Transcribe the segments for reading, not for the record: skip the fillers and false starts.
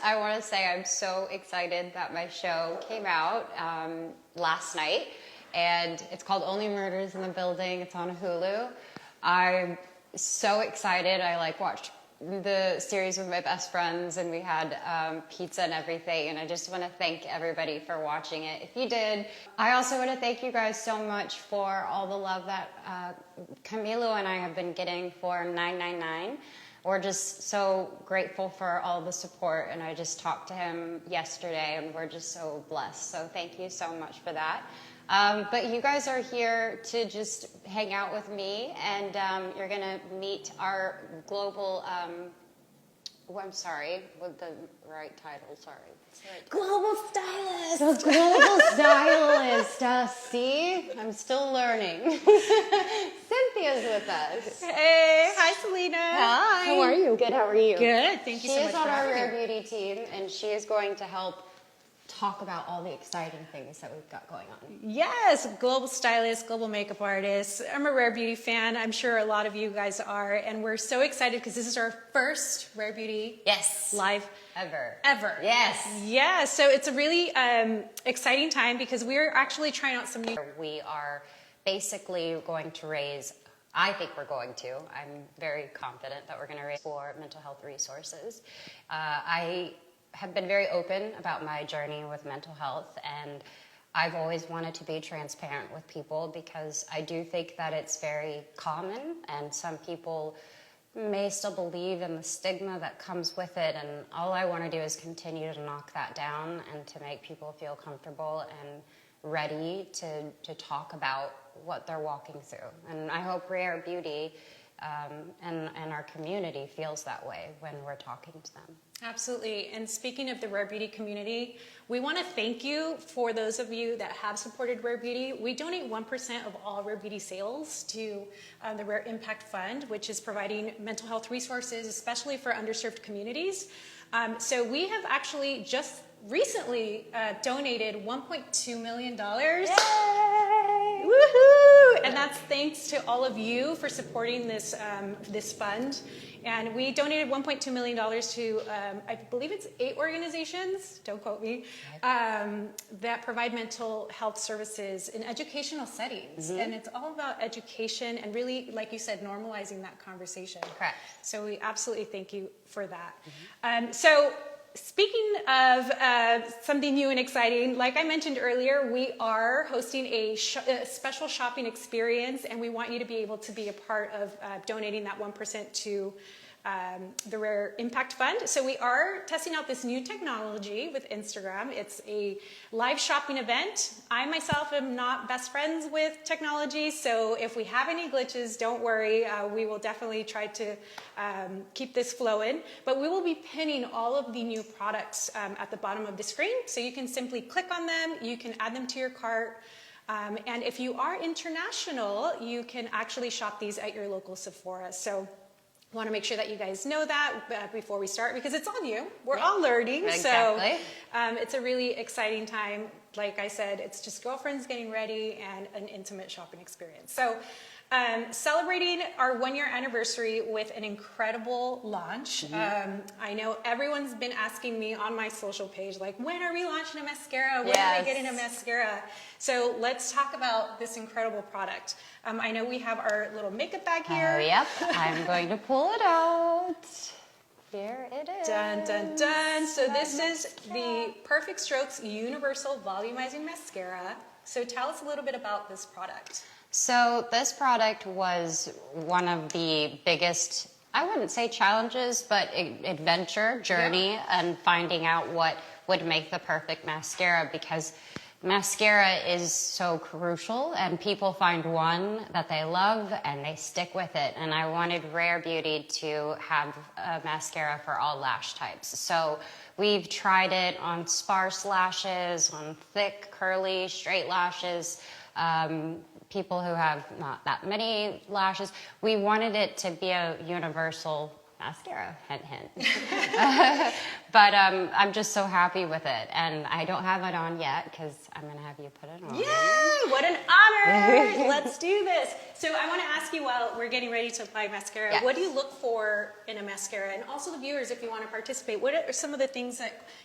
I want to say I'm so excited that my show came out last night, and it's called Only Murders in the Building. It's on Hulu. I'm so excited. I watched the series with my best friends, and we had pizza and everything, and I just want to thank everybody for watching it if you did. I also want to thank you guys so much for all the love that Camilo and I have been getting for 999. We're just so grateful for all the support, and I just talked to him yesterday, and we're just so blessed. So thank you so much for that. But you guys are here to just hang out with me, and you're going to meet our global, I'm sorry, with the right title, sorry. Global stylist. The global stylist. See, I'm still learning. Cynthia's with us. Hey, hi Selena. Hi. How are you? Good, how are you? Good, thank you She so much is for on our having Rare me. Beauty team, and she is going to help talk about all the exciting things that we've got going on. Yes, global stylist, global makeup artist. I'm a Rare Beauty fan. I'm sure a lot of you guys are, and we're so excited because this is our first Rare Beauty live Ever. Yes. Yeah, so it's a really exciting time because we're actually trying out some new... We are basically going to raise, I think we're going to, I'm very confident that we're going to raise for mental health resources. I have been very open about my journey with mental health, and I've always wanted to be transparent with people because I do think that it's very common, and some people may still believe in the stigma that comes with it, and all I want to do is continue to knock that down and to make people feel comfortable and ready to talk about what they're walking through. And I hope Rare Beauty and our community feels that way when we're talking to them. Absolutely. And speaking of the Rare Beauty community, we want to thank you for those of you that have supported Rare Beauty. We donate 1% of all Rare Beauty sales to the Rare Impact Fund, which is providing mental health resources, especially for underserved communities. So we have actually just recently donated $1.2 million. Yay! Woohoo! And that's thanks to all of you for supporting this this fund. And we donated $1.2 million to, I believe it's 8 organizations, don't quote me, that provide mental health services in educational settings. Mm-hmm. And it's all about education and really, like you said, normalizing that conversation. Correct. So we absolutely thank you for that. Mm-hmm. So speaking of something new and exciting, like I mentioned earlier, we are hosting a special shopping experience, and we want you to be able to be a part of donating that 1% to the Rare Impact Fund. So we are testing out this new technology with Instagram. It's a live shopping event. I myself am not best friends with technology, so if we have any glitches, don't worry. We will definitely try to keep this flowing. But we will be pinning all of the new products at the bottom of the screen, so you can simply click on them, you can add them to your cart. And if you are international, you can actually shop these at your local Sephora. So I want to make sure that you guys know that before we start, because it's on you. We're all learning. Exactly. So it's a really exciting time. Like I said, it's just girlfriends getting ready and an intimate shopping experience. So celebrating our 1-year anniversary with an incredible launch. Mm-hmm. I know everyone's been asking me on my social page, like, when are we launching a mascara? When are we getting a mascara? So let's talk about this incredible product. I know we have our little makeup bag here. Yep, I'm going to pull it out. Here it is. Dun, dun, dun. So this is the Perfect Strokes Universal Volumizing Mascara. So tell us a little bit about this product. So this product was one of the biggest, I wouldn't say challenges, but adventure journey and finding out what would make the perfect mascara, because mascara is so crucial and people find one that they love and they stick with it. And I wanted Rare Beauty to have a mascara for all lash types. So we've tried it on sparse lashes, on thick, curly, straight lashes, people who have not that many lashes. We wanted it to be a universal mascara, hint, hint. But I'm just so happy with it. And I don't have it on yet because I'm going to have you put it on. Yay! What an honor! Let's do this. So I want to ask you while we're getting ready to apply mascara, Yes. what do you look for in a mascara? And also the viewers, if you want to participate, what are some of the things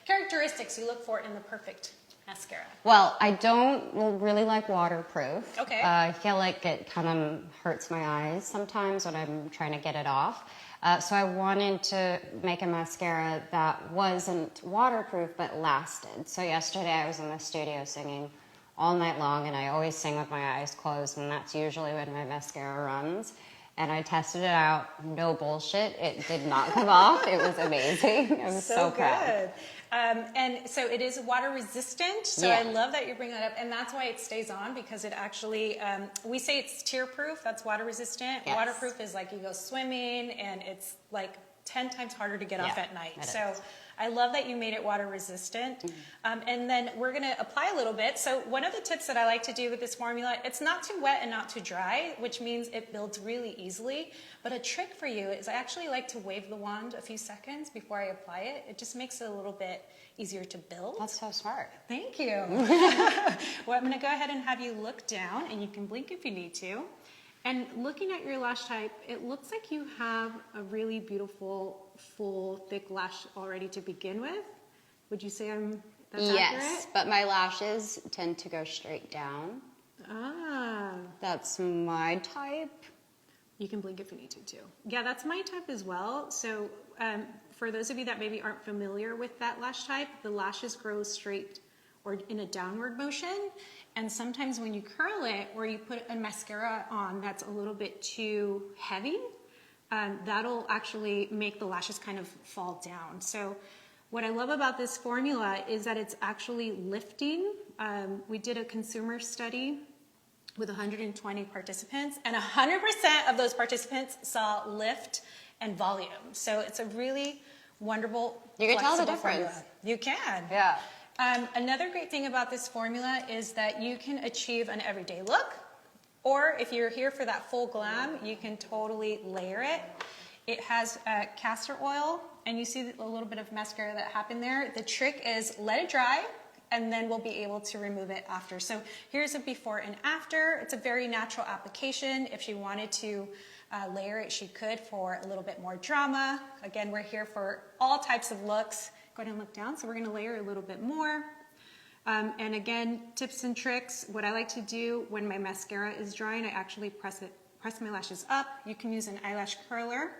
characteristics you look for in the perfect mascara? Well, I don't really like waterproof. Okay. I feel like it kind of hurts my eyes sometimes when I'm trying to get it off. So I wanted to make a mascara that wasn't waterproof but lasted. So yesterday I was in the studio singing all night long, and I always sing with my eyes closed, and that's usually when my mascara runs. And I tested it out, no bullshit. It did not come off. It was amazing. I'm so proud. Good. And so it is water resistant. So Yeah. I love that you're bringing that up. And that's why it stays on, because it actually, we say it's tear proof. That's water resistant. Yes. Waterproof is like you go swimming and it's like 10 times harder to get off Yeah, at night. it So is. I love that you made it water resistant. And then we're going to apply a little bit. So one of the tips that I like to do with this formula, it's not too wet and not too dry, which means it builds really easily. But a trick for you is I actually like to wave the wand a few seconds before I apply it. It just makes it a little bit easier to build. That's so smart. Thank you. Well, I'm going to go ahead and have you look down, and you can blink if you need to. And looking at your lash type, it looks like you have a really beautiful, full, thick lash already to begin with. Would you say that's Yes, accurate? but my lashes tend to go straight down. Ah, That's my type. you can blink if you need to too. Yeah, that's my type as well. So for those of you that maybe aren't familiar with that lash type, the lashes grow straight or in a downward motion. And sometimes when you curl it or you put a mascara on that's a little bit too heavy, that'll actually make the lashes kind of fall down. So what I love about this formula is that it's actually lifting. We did a consumer study with 120 participants, and 100% of those participants saw lift and volume. So it's a really wonderful, You can tell the flexible difference. formula. You can. Yeah. Another great thing about this formula is that you can achieve an everyday look, or if you're here for that full glam, you can totally layer it. It has castor oil, and you see a little bit of mascara that happened there. The trick is let it dry, and then we'll be able to remove it after. So here's a before and after. It's a very natural application. If she wanted to layer it, she could for a little bit more drama. Again, we're here for all types of looks. Go ahead and look down. So we're gonna layer a little bit more. And again, tips and tricks. What I like to do when my mascara is drying, I actually press my lashes up. You can use an eyelash curler.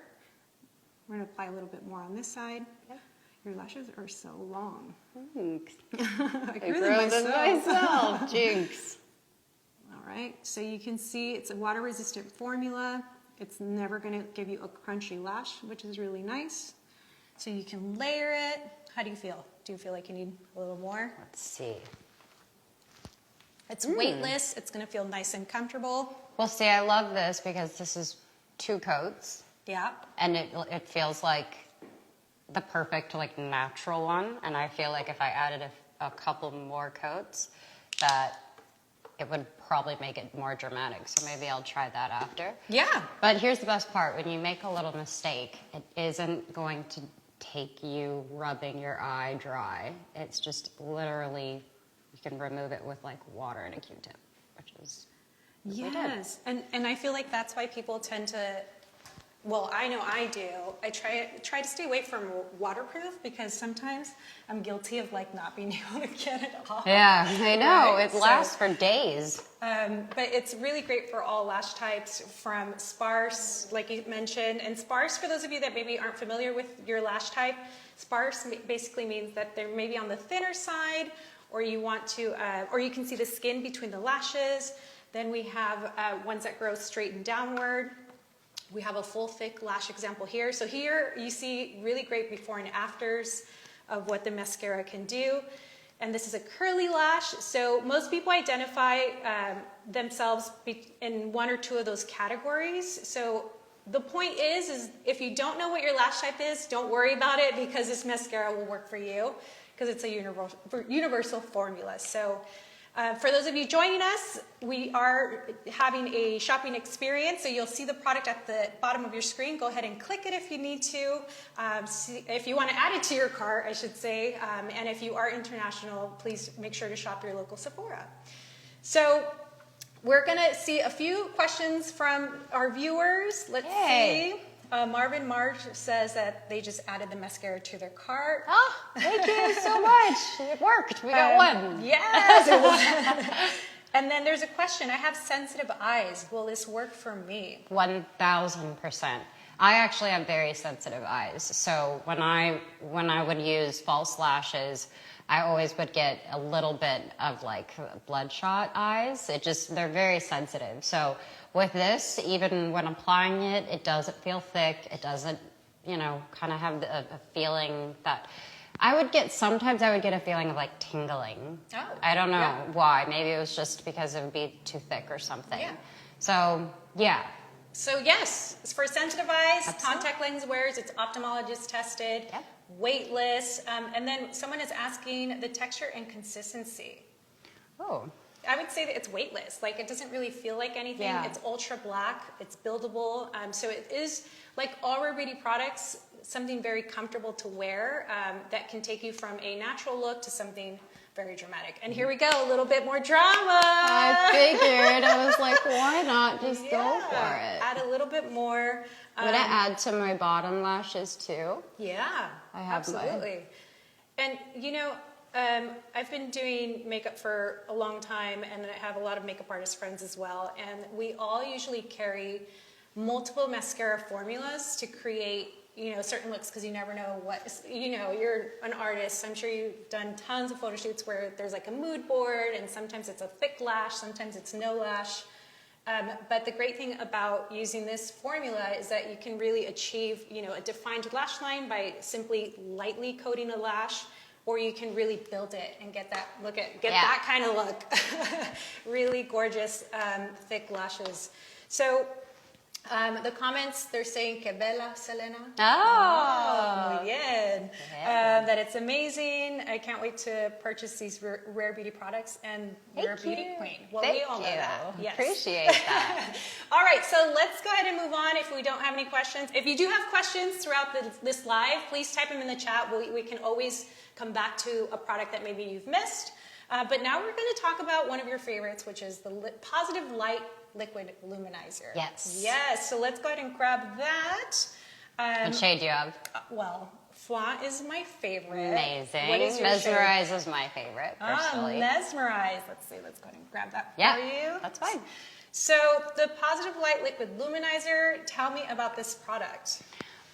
We're gonna apply a little bit more on this side. Your lashes are so long. Thanks. I I grew them myself. Jinx. All right, so you can see it's a water resistant formula. It's never gonna give you a crunchy lash, which is really nice. So you can layer it. How do you feel? Do you feel like you need a little more? Let's see. It's weightless. It's gonna feel nice and comfortable. Well, see, I love this because this is 2 coats, Yeah. and it feels like the perfect, like, natural one. And I feel like if I added a couple more coats, that it would probably make it more dramatic. So maybe I'll try that after. Yeah. But here's the best part. When you make a little mistake, it isn't going to take you rubbing your eye dry. It's just literally, you can remove it with like water and a Q-tip, which is what we did. Yes. And I feel like that's why people tend to, well, I know I do. I try to stay away from waterproof because sometimes I'm guilty of like not being able to get it off. Yeah, I know. Right? It lasts for days. But it's really great for all lash types, from sparse, like you mentioned. And sparse, for those of you that maybe aren't familiar with your lash type, sparse basically means that they're maybe on the thinner side, or you want to, or you can see the skin between the lashes. Then we have ones that grow straight and downward. We have a full thick lash example here. So here you see really great before and afters of what the mascara can do. And this is a curly lash. So most people identify themselves in 1 or 2 of those categories. So the point is if you don't know what your lash type is, don't worry about it, because this mascara will work for you, because it's a universal formula. So For those of you joining us, we are having a shopping experience, so you'll see the product at the bottom of your screen. Go ahead and click it if you need to. If you want to add it to your cart, I should say, and if you are international, please make sure to shop your local Sephora. So we're going to see a few questions from our viewers. Let's see. Marvin Marge says that they just added the mascara to their cart. Oh, thank you so much. It worked. We got one. Yes. And then there's a question. I have sensitive eyes. Will this work for me? 1,000%. I actually have very sensitive eyes. So when I would use false lashes, I always would get a little bit of like bloodshot eyes. They're very sensitive. So with this, even when applying it, it doesn't feel thick. It doesn't, kind of have a feeling that sometimes I would get a feeling of like tingling. Oh, I don't know why. Maybe it was just because it would be too thick or something. Yeah. So, yeah. So yes, it's for sensitive eyes, Absolutely. contact lens wearers, it's ophthalmologist tested, Yep. weightless, and then someone is asking the texture and consistency. Oh. I would say that it's weightless. Like it doesn't really feel like anything. Yeah. It's ultra black. It's buildable. So it is like all Rare Beauty products, something very comfortable to wear that can take you from a natural look to something very dramatic. And here we go, a little bit more drama. I figured. I was like, why not just go for it? Add a little bit more. Would I add to my bottom lashes too? Yeah, I have mine. absolutely. And I've been doing makeup for a long time, and I have a lot of makeup artist friends as well. And we all usually carry multiple mascara formulas to create, certain looks, because you never know you're an artist. I'm sure you've done tons of photo shoots where there's like a mood board, and sometimes it's a thick lash, sometimes it's no lash. But the great thing about using this formula is that you can really achieve, a defined lash line by simply lightly coating a lash, or you can really build it and get that that kind of look. Really gorgeous, thick lashes. So the comments, they're saying que bella, Selena. Oh. Muy bien. That it's amazing. I can't wait to purchase these Rare Beauty products, and you're a beauty queen. Well, we all know that. Yes. Appreciate that. All right, so let's go ahead and move on if we don't have any questions. If you do have questions throughout this live, please type them in the chat. We can always come back to a product that maybe you've missed. But now we're going to talk about one of your favorites, which is the Positive Light Liquid Luminizer. Yes. Yes, so let's go ahead and grab that. What shade do you have? Well, Flan is my favorite. Amazing. What is your Mesmerize is my favorite, personally. Mesmerize. Let's see, let's go ahead and grab that for Yeah, you. that's fine. So the Positive Light Liquid Luminizer, tell me about this product.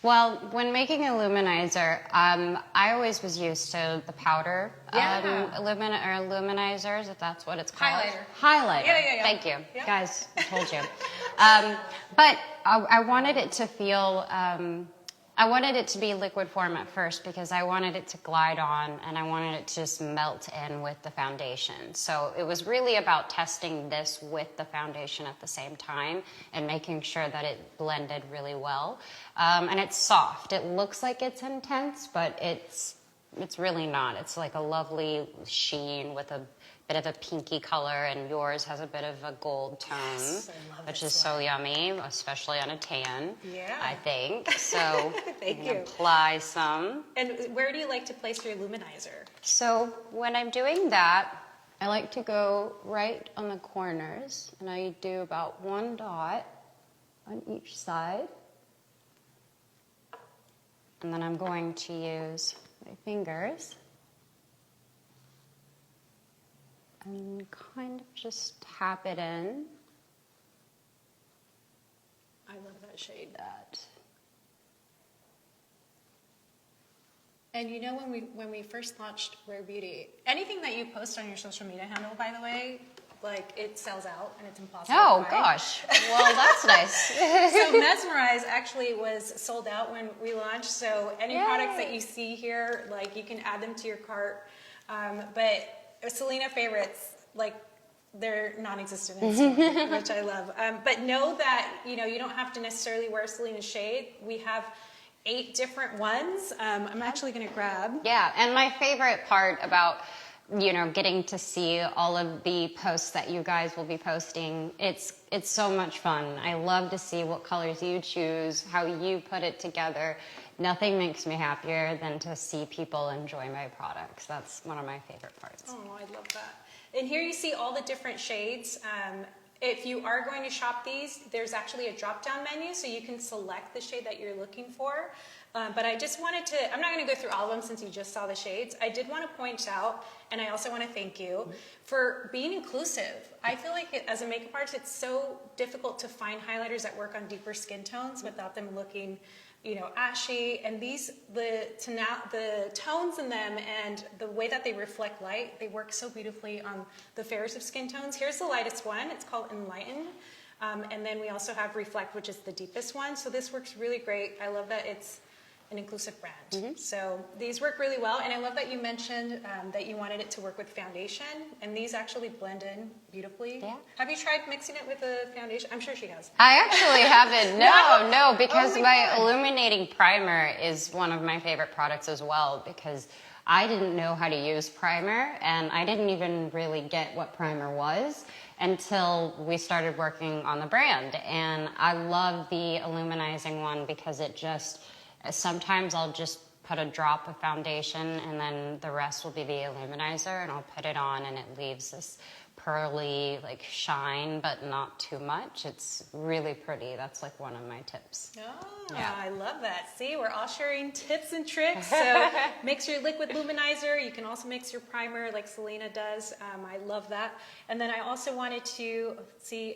Well, when making a luminizer, I always was used to the powder luminizers, if that's what it's called. Highlighter. Yeah. Thank you. Yeah. Guys, I told you. But I wanted it to feel, I wanted it to be liquid form at first because I wanted it to glide on and I wanted it to just melt in with the foundation. So it was really about testing this with the foundation at the same time and making sure that it blended really well. And it's soft. It looks like it's intense, but it's really not. It's like a lovely sheen with a bit of a pinky color, and yours has a bit of a gold tone, which is so yummy, especially on a tan, I think. So Thank you. Apply some. And where do you like to place your luminizer? So when I'm doing that, I like to go right on the corners, and I do about one dot on each side. And then I'm going to use my fingers and kind of just tap it in. I love that shade. That. And when we first launched Rare Beauty, anything that you post on your social media handle, by the way, like it sells out and it's impossible Oh to find. gosh, well that's nice. So Mesmerize actually was sold out when we launched. So any Yay. products that you see here, like you can add them to your cart. But Selena favorites, like they're non-existent in Selena, which I love. But know that you don't have to necessarily wear Selena shade. We have 8 different ones. I'm actually going to grab. Yeah, and my favorite part about you know, getting to see all of the posts that you guys will be posting. It's so much fun. I love to see what colors you choose, how you put it together. Nothing makes me happier than to see people enjoy my products. That's one of my favorite parts. Oh, I love that. And here you see all the different shades. If you are going to shop these, there's actually a drop-down menu, so you can select the shade that you're looking for. But I just wanted to, I'm not going to go through all of them since you just saw the shades. I did want to point out, and I also want to thank you for being inclusive. I feel like as a makeup artist, it's so difficult to find highlighters that work on deeper skin tones without them looking, you know, ashy. And these, the tones in them and the way that they reflect light, they work so beautifully on the fairest of skin tones. Here's the lightest one. It's called Enlighten. And then we also have Reflect, which is the deepest one. So this works really great. I love that it's an inclusive brand. So these work really well. And I love that you mentioned that you wanted it to work with foundation. And these actually blend in beautifully. Yeah. Have you tried mixing it with a foundation? I'm sure she has. I actually haven't. No, because Oh my God. illuminating primer is one of my favorite products as well, because I didn't know how to use primer, and I didn't even really get what primer was until we started working on the brand. And I love the illuminizing one because it just, sometimes I'll just put a drop of foundation and then the rest will be the illuminizer, and I'll put it on and it leaves this pearly like shine, but not too much. It's really pretty. That's like one of my tips. Oh, Yeah. I love that. See, we're all sharing tips and tricks. So mix your liquid luminizer. You can also mix your primer like Selena does. I love that. And then I also wanted to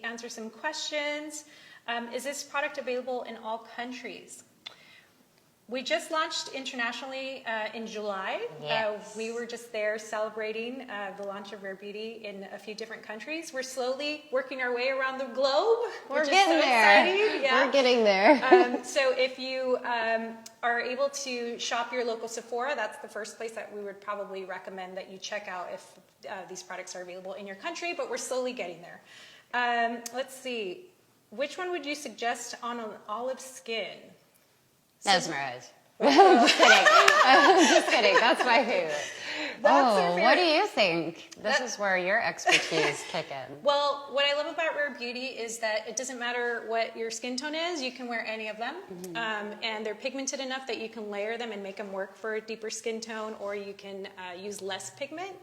answer some questions. Is this product available in all countries? We just launched internationally in July. Yes. We were just there celebrating the launch of Rare Beauty in a few different countries. We're slowly working our way around the globe. We're which getting is so there. exciting. Yeah. We're getting there. So if you are able to shop your local Sephora, that's the first place that we would probably recommend that you check out if these products are available in your country, but we're slowly getting there. Let's see. Which one would you suggest on an olive skin? Mesmerize. I'm just kidding. I'm just kidding. That's my favorite. That's her What do favorite. you think? This is where your expertise kick in. Well, what I love about Rare Beauty is that it doesn't matter what your skin tone is, you can wear any of them. And they're pigmented enough that you can layer them and make them work for a deeper skin tone, or you can use less pigment.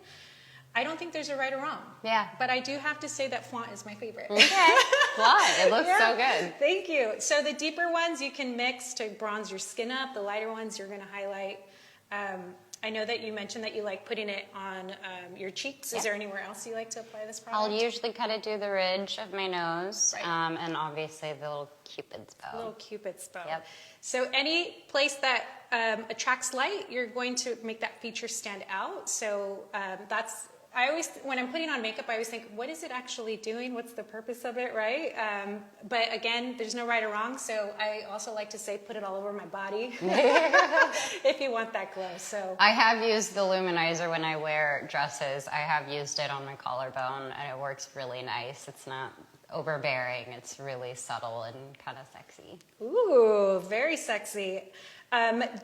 I don't think there's a right or wrong. Yeah. But I do have to say that Flaunt is my favorite. Okay. Blonde. It looks Yeah. so good. Thank you. So the deeper ones you can mix to bronze your skin up. The lighter ones you're going to highlight. I know that you mentioned that you like putting it on your cheeks. Yeah. Is there anywhere else you like to apply this product? I'll usually kind of do the ridge of my nose, Right. and obviously the little Cupid's bow. Little Cupid's bow. Yep. So any place that attracts light, you're going to make that feature stand out. So I always, when I'm putting on makeup, I always think, what is it actually doing? What's the purpose of it, right? But again, there's no right or wrong. So I also like to say, put it all over my body if you want that glow. So I have used the luminizer when I wear dresses. I have used it on my collarbone, and it works really nice. It's not overbearing. It's really subtle and kind of sexy. ooh, very sexy.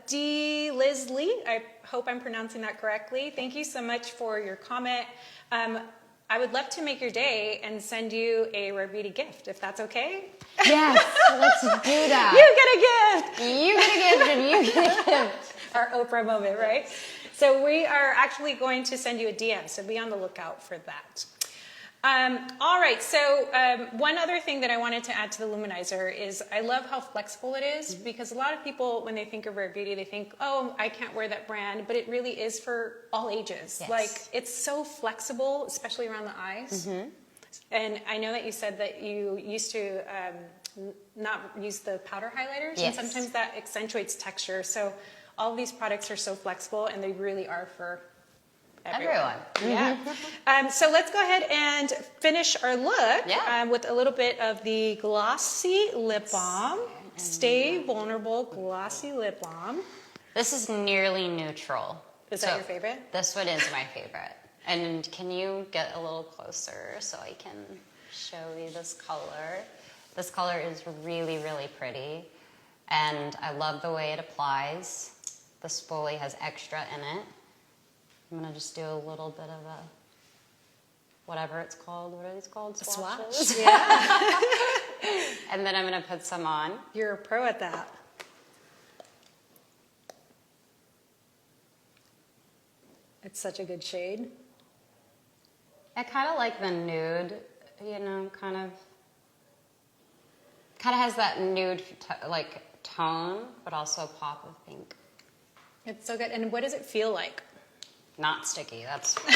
D. Liz Lee, I hope I'm pronouncing that correctly. Thank you so much for your comment. I would love to make your day and send you a Rare Beauty gift, if that's okay. Yes, let's do that. You get a gift! You get a gift and you get a gift. Our Oprah moment, right? So we are actually going to send you a DM, so be on the lookout for that. All right, so one other thing that I wanted to add to the luminizer is I love how flexible it is, because a lot of people, when they think of Rare Beauty, they think, oh, I can't wear that brand, but it really is for all ages. Yes. Like, it's so flexible, especially around the eyes. And I know that you said that you used to not use the powder highlighters, Yes. and sometimes that accentuates texture. So all of these products are so flexible, and they really are for everyone. Yeah. So let's go ahead and finish our look with a little bit of the Glossy Lip Balm. Stay Vulnerable Glossy Lip Balm. This is nearly neutral. Is that your favorite? This one is my favorite. And can you get a little closer so I can show you this color? This color is really, really pretty. And I love the way it applies. The spoolie has extra in it. I'm gonna just do a little bit of a, whatever it's called. What are these called? Swatch. Swatches? Yeah. And then I'm gonna put some on. You're a pro at that. It's such a good shade. I kind of like the nude, you know, kind of has that nude like tone, but also a pop of pink. It's so good. And what does it feel like? Not sticky, that's for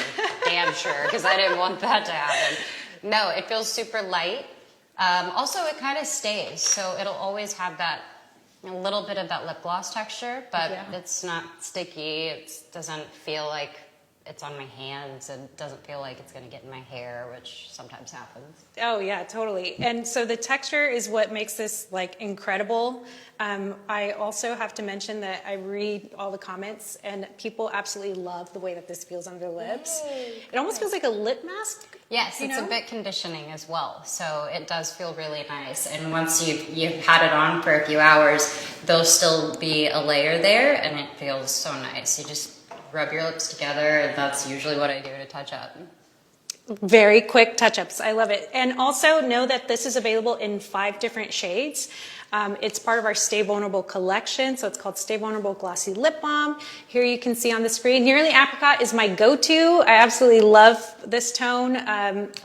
damn sure, because I didn't want that to happen. No, it feels super light. Also, it kind of stays, so it'll always have that, a little bit of that lip gloss texture, but it's not sticky. It doesn't feel like it's on my hands. It doesn't feel like it's going to get in my hair, which sometimes happens. Oh yeah, totally. And so the texture is what makes this like incredible. I also have to mention that I read all the comments and people absolutely love the way that this feels on their lips. Yay. It almost feels like a lip mask. Yes, you it's know? a bit conditioning as well, so it does feel really nice. And once you've had it on for a few hours, there'll still be a layer there, and it feels so nice. You just rub your lips together, and that's usually what I do to touch up. Very quick touch-ups. I love it. And also know that this is available in 5 different shades. It's part of our Stay Vulnerable collection, so it's called Stay Vulnerable Glossy Lip Balm. Here you can see on the screen, Nearly Apricot is my go-to. I absolutely love this tone.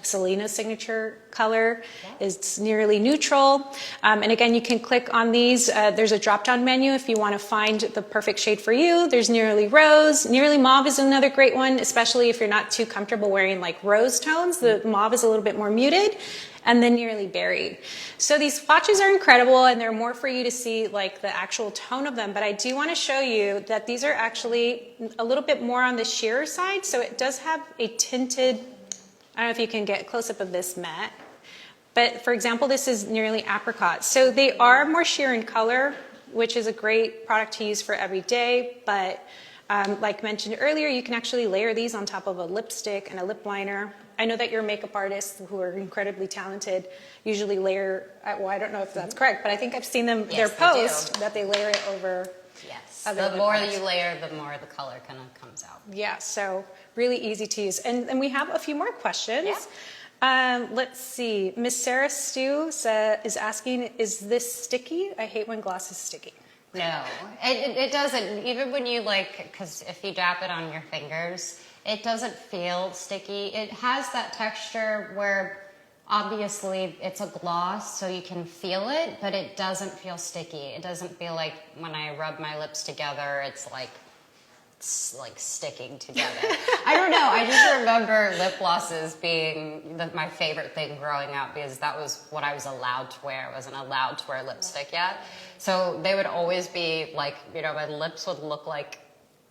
Selena's signature color is Nearly Neutral. And again, you can click on these. There's a drop-down menu if you want to find the perfect shade for you. There's Nearly Rose. Nearly Mauve is another great one, especially if you're not too comfortable wearing like rose tones. The mauve is a little bit more muted. And then Nearly Berry. So these swatches are incredible, and they're more for you to see like the actual tone of them, but I do want to show you that these are actually a little bit more on the sheer side, so it does have a tinted, I don't know if you can get a close-up of this matte, but for example, this is Nearly Apricot. So they are more sheer in color, which is a great product to use for every day, but like mentioned earlier, you can actually layer these on top of a lipstick and a lip liner. I know that your makeup artists who are incredibly talented usually layer, well, I don't know if that's correct, but I think I've seen them, their post, that they layer it over. Yes, other the more products. you layer, the more the color kind of comes out. Yeah, so really easy to use. And we have a few more questions. Yeah. Let's see. Miss Sarah Stu is asking, is this sticky? I hate when gloss is sticky. No, it doesn't. Even when you like, because if you dab it on your fingers, it doesn't feel sticky. It has that texture where obviously it's a gloss, so you can feel it, but it doesn't feel sticky. It doesn't feel like when I rub my lips together, it's like sticking together. I don't know. I just remember lip glosses being my favorite thing growing up because that was what I was allowed to wear. I wasn't allowed to wear lipstick yet. So they would always be like, you know, my lips would look like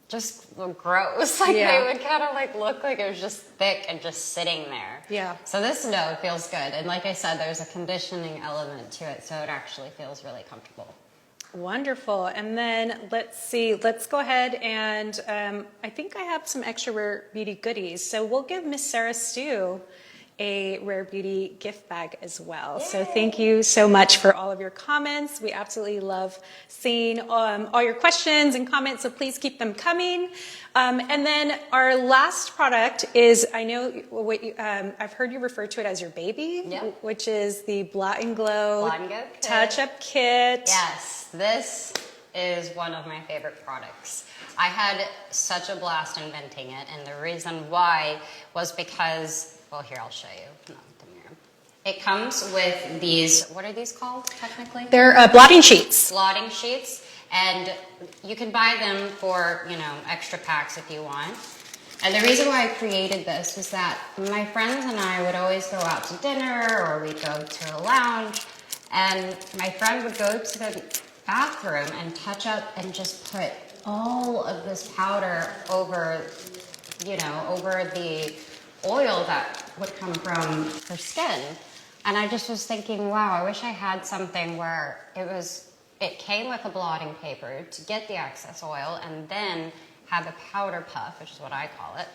just gross. Like they would kind of like look like it was just thick and just sitting there. Yeah. So this, no, feels good. And like I said, there's a conditioning element to it. So it actually feels really comfortable. Wonderful. And then let's see, let's go ahead and I think I have some extra Rare Beauty goodies. So we'll give Miss Sarah Stu a Rare Beauty gift bag as well. Yay. So thank you so much for all of your comments. We absolutely love seeing all your questions and comments, so please keep them coming. And then our last product is, I know what I've heard you refer to it as your baby, which is the Blot and Glow Touch-Up Kit. Yes, this is one of my favorite products. I had such a blast inventing it, and the reason why was because, well, here, I'll show you. No, the mirror. It comes with these, what are these called, technically? They're blotting sheets. Blotting sheets, and you can buy them for, you know, extra packs if you want. And the reason why I created this was that my friends and I would always go out to dinner, or we'd go to a lounge, and my friend would go to the bathroom and touch up and just put all of this powder over, you know, over the oil that would come from her skin. And I just was thinking, wow, I wish I had something where it came with a blotting paper to get the excess oil and then have a powder puff, which is what I call it.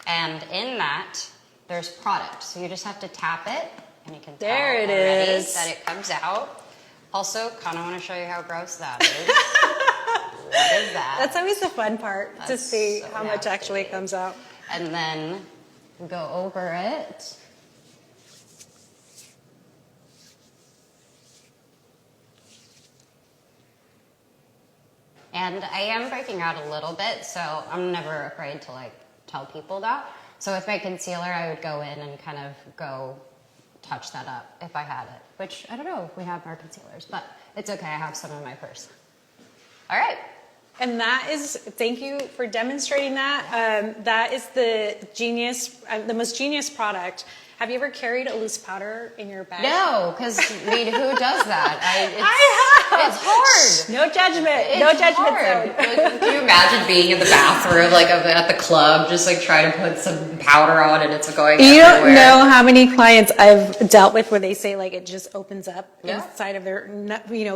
And in that, there's product. So you just have to tap it and you can tell already that it comes out. Also, kind of want to show you how gross that is. What is that? That's always the fun part, to That's see so how much actually nasty. comes out. And then go over it. And I am breaking out a little bit, so I'm never afraid to like tell people that. So with my concealer, I would go in and kind of go touch that up if I had it, which I don't know if we have our concealers, but it's okay. I have some in my purse. All right. And that is, thank you for demonstrating that. That is the the most genius product. Have you ever carried a loose powder in your bag? No, because I mean, who does that? I have. It's hard. No judgment. It's No judgment hard. zone. Like, can you imagine being in the bathroom, like at the club, just like trying to put some powder on and it's going You everywhere? don't know how many clients I've dealt with where they say like it just opens up Yeah. inside of their,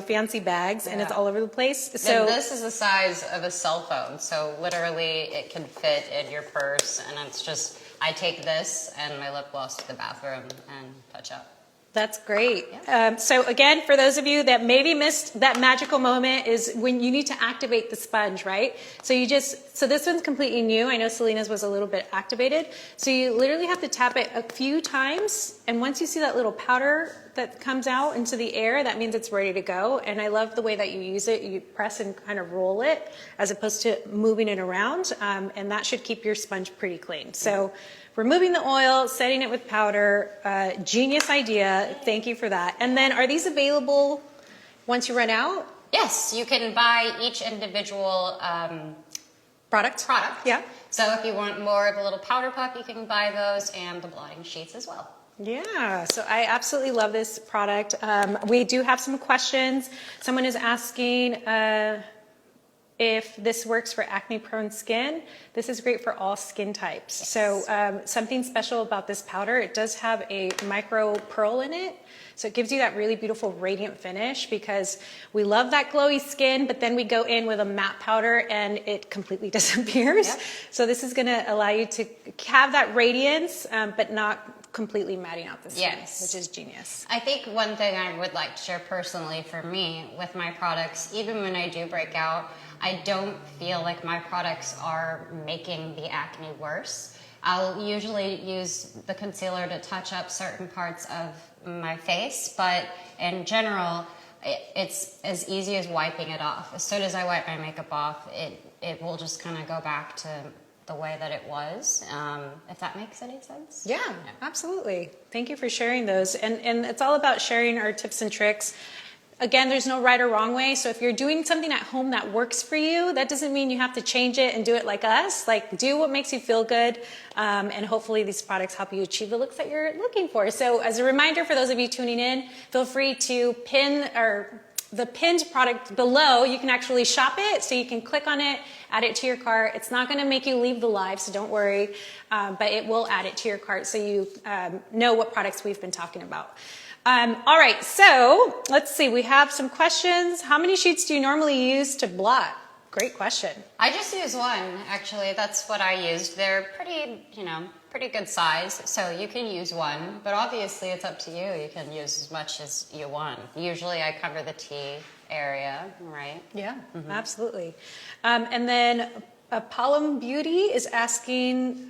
fancy bags and it's Yeah. all over the place. And So this is the size of a cell phone, so literally it can fit in your purse, and it's just, I take this and my lip gloss to the bathroom and touch up. that's great. So again, for those of you that maybe missed that magical moment is when you need to activate the sponge, right? So this one's completely new. I know Selena's was a little bit activated. So you literally have to tap it a few times. And once you see that little powder that comes out into the air, that means it's ready to go. And I love the way that you use it. You press and kind of roll it as opposed to moving it around. And that should keep your sponge pretty clean. So removing the oil, setting it with powder, genius idea. Thank you for that. And then are these available once you run out? Yes, you can buy each individual Product? Yeah. So if you want more of a little powder puff, you can buy those and the blotting sheets as well. Yeah, so I absolutely love this product. We do have some questions. Someone is asking if this works for acne-prone skin. This is great for all skin types. Yes. So something special about this powder, it does have a micro pearl in it. So it gives you that really beautiful radiant finish because we love that glowy skin, but then we go in with a matte powder and it completely disappears. Yep. So this is gonna allow you to have that radiance, but not completely matting out the skin, Yes. which is genius. I think one thing I would like to share personally for me with my products, even when I do break out, I don't feel like my products are making the acne worse. I'll usually use the concealer to touch up certain parts of my face, but in general, it's as easy as wiping it off. As soon as I wipe my makeup off, it will just kind of go back to the way that it was, if that makes any sense. Yeah, absolutely. Thank you for sharing those. And it's all about sharing our tips and tricks. Again, there's no right or wrong way. So if you're doing something at home that works for you, that doesn't mean you have to change it and do it like us. Like, do what makes you feel good. And hopefully these products help you achieve the looks that you're looking for. So as a reminder for those of you tuning in, feel free to pin the pinned product below. You can actually shop it, so you can click on it, add it to your cart. It's not going to make you leave the live, so don't worry, but it will add it to your cart so you know what products we've been talking about. All right, so let's see. We have some questions. How many sheets do you normally use to blot? Great question. I just use one, actually. That's what I used. They're pretty good size, so you can use one, but obviously it's up to you. You can use as much as you want. Usually I cover the T area, right? Yeah, absolutely. And then Palm Beauty is asking,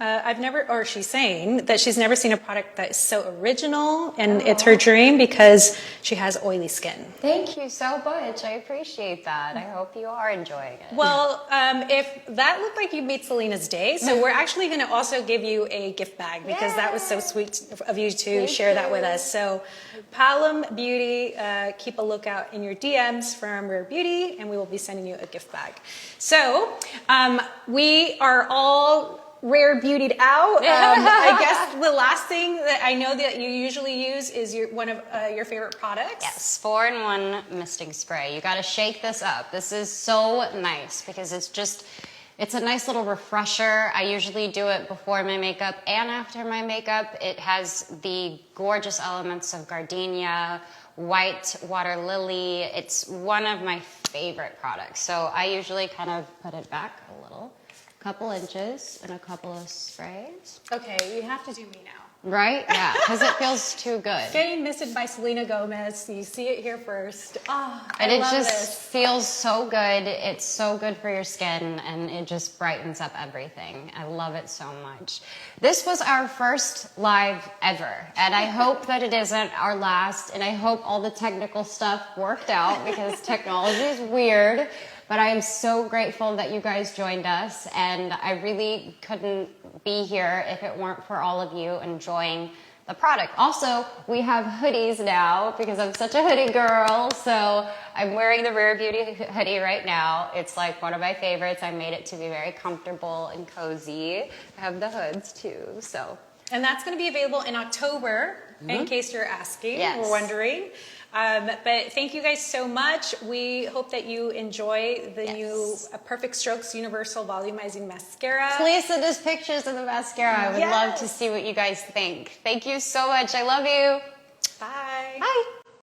she's saying that she's never seen a product that is so original, and it's her dream because she has oily skin. Thank you so much. I appreciate that. I hope you are enjoying it. Well, if that looked like you made Selena's day, so we're actually going to also give you a gift bag because that was so sweet of you to share that with us. So Palm Beauty, keep a lookout in your DMs from Rare Beauty, and we will be sending you a gift bag. So we are all rare beautied out. I guess the last thing that I know that you usually use is one of your favorite products. Yes, 4-in-1 misting spray. You got to shake this up. This is so nice because it's a nice little refresher. I usually do it before my makeup and after my makeup. It has the gorgeous elements of gardenia, white water lily. It's one of my favorite products. So I usually kind of put it back a couple inches and a couple of sprays. Okay, you have to do me now. Right? Yeah, because it feels too good. Getting misted by Selena Gomez. You see it here first. And I it love just this. feels so good. It's so good for your skin, and it just brightens up everything. I love it so much. This was our first live ever, and I hope that it isn't our last, and I hope all the technical stuff worked out because technology is weird. But I am so grateful that you guys joined us, and I really couldn't be here if it weren't for all of you enjoying the product. Also, we have hoodies now because I'm such a hoodie girl, so I'm wearing the Rare Beauty hoodie right now. It's like one of my favorites. I made it to be very comfortable and cozy. I have the hoods too, so. And that's going to be available in October, in case you're asking or wondering. But thank you guys so much. We hope that you enjoy the new Perfect Strokes Universal Volumizing Mascara. Please send us pictures of the mascara. I would love to see what you guys think. Thank you so much. I love you. Bye. Bye.